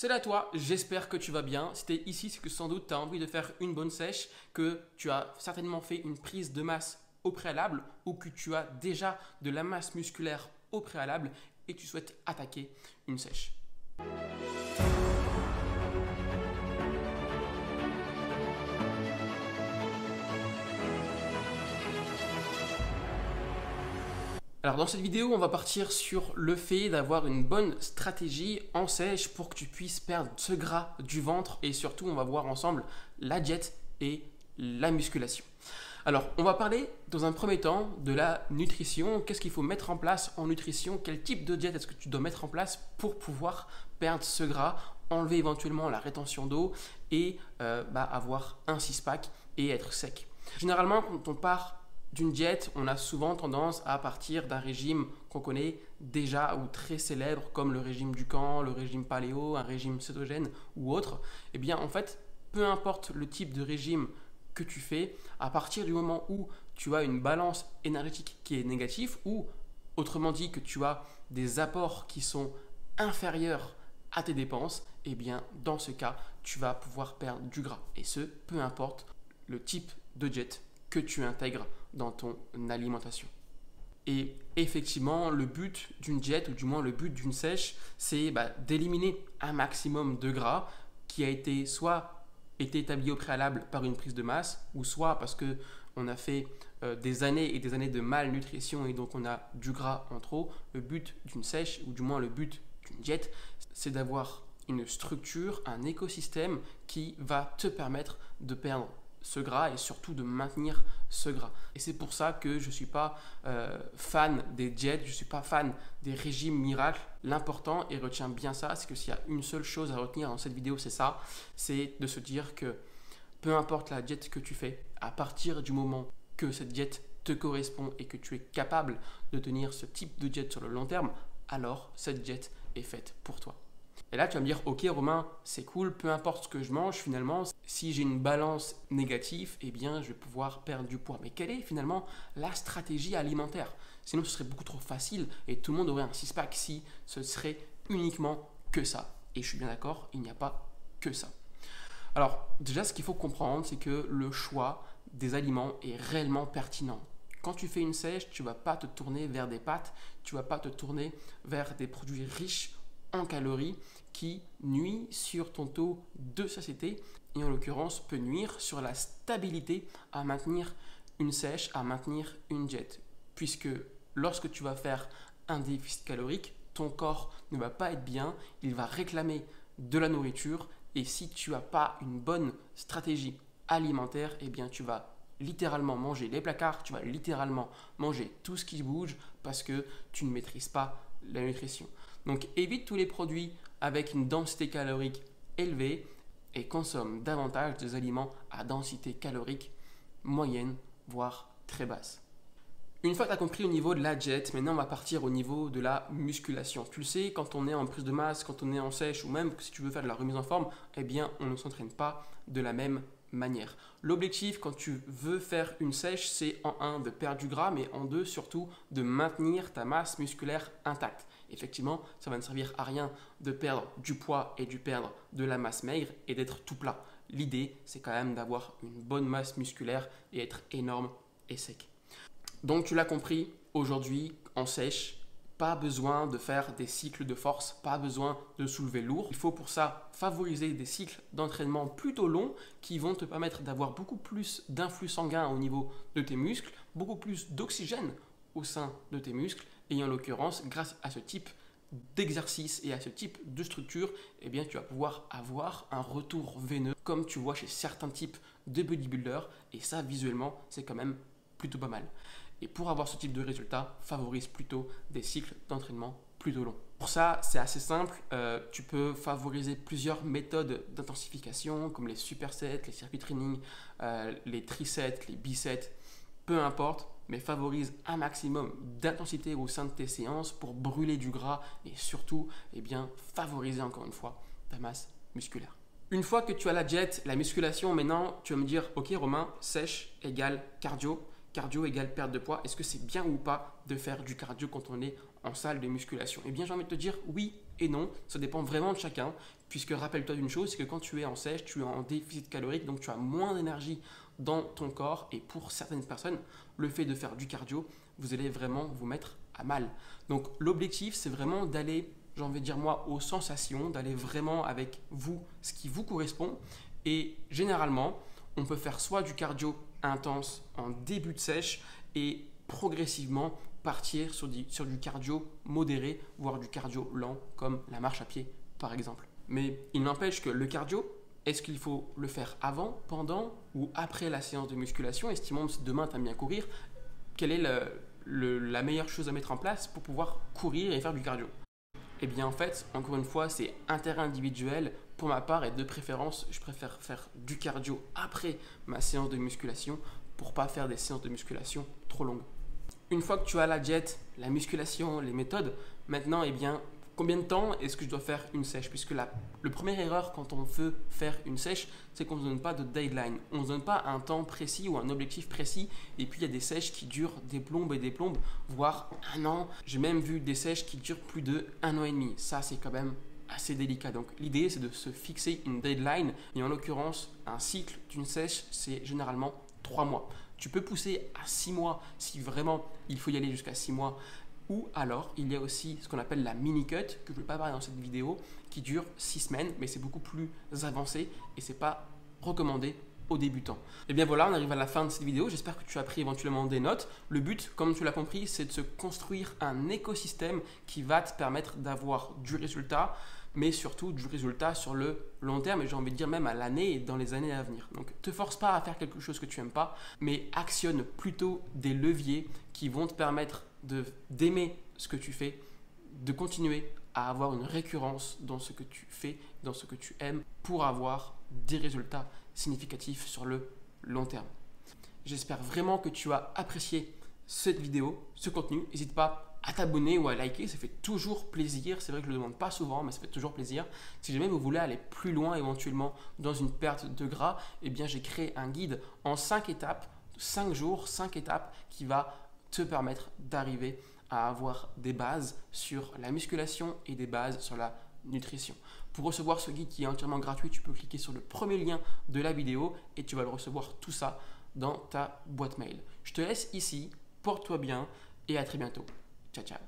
Salut à toi, j'espère que tu vas bien. Si tu es ici, c'est que sans doute tu as envie de faire une bonne sèche, que tu as certainement fait une prise de masse au préalable ou que tu as déjà de la masse musculaire au préalable et tu souhaites attaquer une sèche. Alors dans cette vidéo, on va partir sur le fait d'avoir une bonne stratégie en sèche pour que tu puisses perdre ce gras du ventre et surtout on va voir ensemble la diète et la musculation. Alors on va parler dans un premier temps de la nutrition. Qu'est-ce qu'il faut mettre en place en nutrition? Quel type de diète est-ce que tu dois mettre en place pour pouvoir perdre ce gras, enlever éventuellement la rétention d'eau et avoir un six-pack et être sec. Généralement quand on part d'une diète, on a souvent tendance à partir d'un régime qu'on connaît déjà ou très célèbre comme le régime Dukan, le régime paléo, un régime cétogène ou autre. Eh bien en fait, peu importe le type de régime que tu fais, à partir du moment où tu as une balance énergétique qui est négative ou autrement dit que tu as des apports qui sont inférieurs à tes dépenses, eh bien dans ce cas, tu vas pouvoir perdre du gras. Et ce, peu importe le type de diète que tu intègres dans ton alimentation. Et effectivement, le but d'une diète, ou du moins le but d'une sèche, c'est d'éliminer un maximum de gras qui a été soit établi au préalable par une prise de masse, ou soit parce qu'on a fait des années et des années de malnutrition et donc on a du gras en trop. Le but d'une sèche, ou du moins le but d'une diète, c'est d'avoir une structure, un écosystème qui va te permettre de perdre ce gras et surtout de maintenir ce gras. Et c'est pour ça que je ne suis pas fan des diètes, je ne suis pas fan des régimes miracles. L'important, et retiens bien ça, c'est que s'il y a une seule chose à retenir dans cette vidéo, c'est ça, c'est de se dire que peu importe la diète que tu fais, à partir du moment que cette diète te correspond et que tu es capable de tenir ce type de diète sur le long terme, alors cette diète est faite pour toi. Et là, tu vas me dire, ok Romain, c'est cool, peu importe ce que je mange, finalement, si j'ai une balance négative, eh bien, je vais pouvoir perdre du poids. Mais quelle est finalement la stratégie alimentaire? Sinon, ce serait beaucoup trop facile et tout le monde aurait un six-pack si ce serait uniquement que ça. Et je suis bien d'accord, il n'y a pas que ça. Alors, déjà, ce qu'il faut comprendre, c'est que le choix des aliments est réellement pertinent. Quand tu fais une sèche, tu ne vas pas te tourner vers des pâtes, tu ne vas pas te tourner vers des produits riches en calories qui nuit sur ton taux de satiété et en l'occurrence peut nuire sur la stabilité à maintenir une sèche, à maintenir une diète. Puisque lorsque tu vas faire un déficit calorique, ton corps ne va pas être bien, il va réclamer de la nourriture et si tu n'as pas une bonne stratégie alimentaire, eh bien tu vas littéralement manger les placards, tu vas littéralement manger tout ce qui bouge parce que tu ne maîtrises pas la nutrition. Donc évite tous les produits avec une densité calorique élevée et consomme davantage des aliments à densité calorique moyenne, voire très basse. Une fois que tu as compris au niveau de la diète, maintenant on va partir au niveau de la musculation. Tu le sais, quand on est en prise de masse, quand on est en sèche ou même si tu veux faire de la remise en forme, eh bien on ne s'entraîne pas de la même manière. L'objectif quand tu veux faire une sèche, c'est en 1 de perdre du gras, mais en 2 surtout de maintenir ta masse musculaire intacte. Effectivement, ça va ne servir à rien de perdre du poids et de perdre de la masse maigre et d'être tout plat. L'idée, c'est quand même d'avoir une bonne masse musculaire et être énorme et sec. Donc tu l'as compris, aujourd'hui en sèche, pas besoin de faire des cycles de force, pas besoin de soulever lourd. Il faut pour ça favoriser des cycles d'entraînement plutôt longs qui vont te permettre d'avoir beaucoup plus d'influx sanguin au niveau de tes muscles, beaucoup plus d'oxygène au sein de tes muscles et en l'occurrence, grâce à ce type d'exercice et à ce type de structure, eh bien, tu vas pouvoir avoir un retour veineux comme tu vois chez certains types de bodybuilders et ça visuellement, c'est quand même plutôt pas mal. Et pour avoir ce type de résultat, favorise plutôt des cycles d'entraînement plutôt longs. Pour ça, c'est assez simple. Tu peux favoriser plusieurs méthodes d'intensification comme les supersets, les circuits training, les trisets, les bisets, peu importe, mais favorise un maximum d'intensité au sein de tes séances pour brûler du gras et surtout favoriser encore une fois ta masse musculaire. Une fois que tu as la diète, la musculation, maintenant tu vas me dire ok Romain, sèche égale cardio. Cardio égale perte de poids, est-ce que c'est bien ou pas de faire du cardio quand on est en salle de musculation? Eh bien j'ai envie de te dire oui et non. Ça dépend vraiment de chacun, puisque rappelle-toi d'une chose, c'est que quand tu es en sèche, tu es en déficit calorique, donc tu as moins d'énergie dans ton corps. Et pour certaines personnes, le fait de faire du cardio, vous allez vraiment vous mettre à mal. Donc l'objectif, c'est vraiment d'aller, j'ai envie de dire moi, aux sensations, d'aller vraiment avec vous, ce qui vous correspond. Et généralement, on peut faire soit du cardio intense en début de sèche et progressivement partir sur du cardio modéré, voire du cardio lent, comme la marche à pied par exemple. Mais il n'empêche que le cardio, est-ce qu'il faut le faire avant, pendant ou après la séance de musculation? Estimons si demain tu aimes bien courir, quelle est la meilleure chose à mettre en place pour pouvoir courir et faire du cardio? Eh bien en fait, encore une fois, c'est interindividuel. Pour ma part et de préférence, je préfère faire du cardio après ma séance de musculation pour pas faire des séances de musculation trop longues. Une fois que tu as la diète, la musculation, les méthodes, maintenant, eh bien, combien de temps est-ce que je dois faire une sèche? Puisque le première erreur quand on veut faire une sèche, c'est qu'on ne se donne pas de deadline. On ne se donne pas un temps précis ou un objectif précis. Et puis, il y a des sèches qui durent des plombes et des plombes, voire un an. J'ai même vu des sèches qui durent plus de 1 an et demi. Ça, c'est quand même assez délicat. Donc, l'idée, c'est de se fixer une deadline. Et en l'occurrence, un cycle d'une sèche, c'est généralement 3 mois. Tu peux pousser à 6 mois si vraiment il faut y aller jusqu'à 6 mois. Ou alors, il y a aussi ce qu'on appelle la mini-cut, que je ne vais pas parler dans cette vidéo, qui dure 6 semaines, mais c'est beaucoup plus avancé et ce n'est pas recommandé aux débutants. Et bien voilà, on arrive à la fin de cette vidéo. J'espère que tu as pris éventuellement des notes. Le but, comme tu l'as compris, c'est de se construire un écosystème qui va te permettre d'avoir du résultat, mais surtout du résultat sur le long terme, et j'ai envie de dire même à l'année et dans les années à venir. Donc, te force pas à faire quelque chose que tu n'aimes pas, mais actionne plutôt des leviers qui vont te permettre d'aimer ce que tu fais, de continuer à avoir une récurrence dans ce que tu fais, dans ce que tu aimes, pour avoir des résultats significatifs sur le long terme. J'espère vraiment que tu as apprécié cette vidéo, ce contenu. N'hésite pas à t'abonner ou à liker, ça fait toujours plaisir. C'est vrai que je ne le demande pas souvent, mais ça fait toujours plaisir. Si jamais vous voulez aller plus loin éventuellement dans une perte de gras, eh bien j'ai créé un guide en 5 étapes, 5 jours, 5 étapes qui va te permettre d'arriver à avoir des bases sur la musculation et des bases sur la nutrition. Pour recevoir ce guide qui est entièrement gratuit, tu peux cliquer sur le premier lien de la vidéo et tu vas le recevoir tout ça dans ta boîte mail. Je te laisse ici, porte-toi bien et à très bientôt. Ciao, ciao.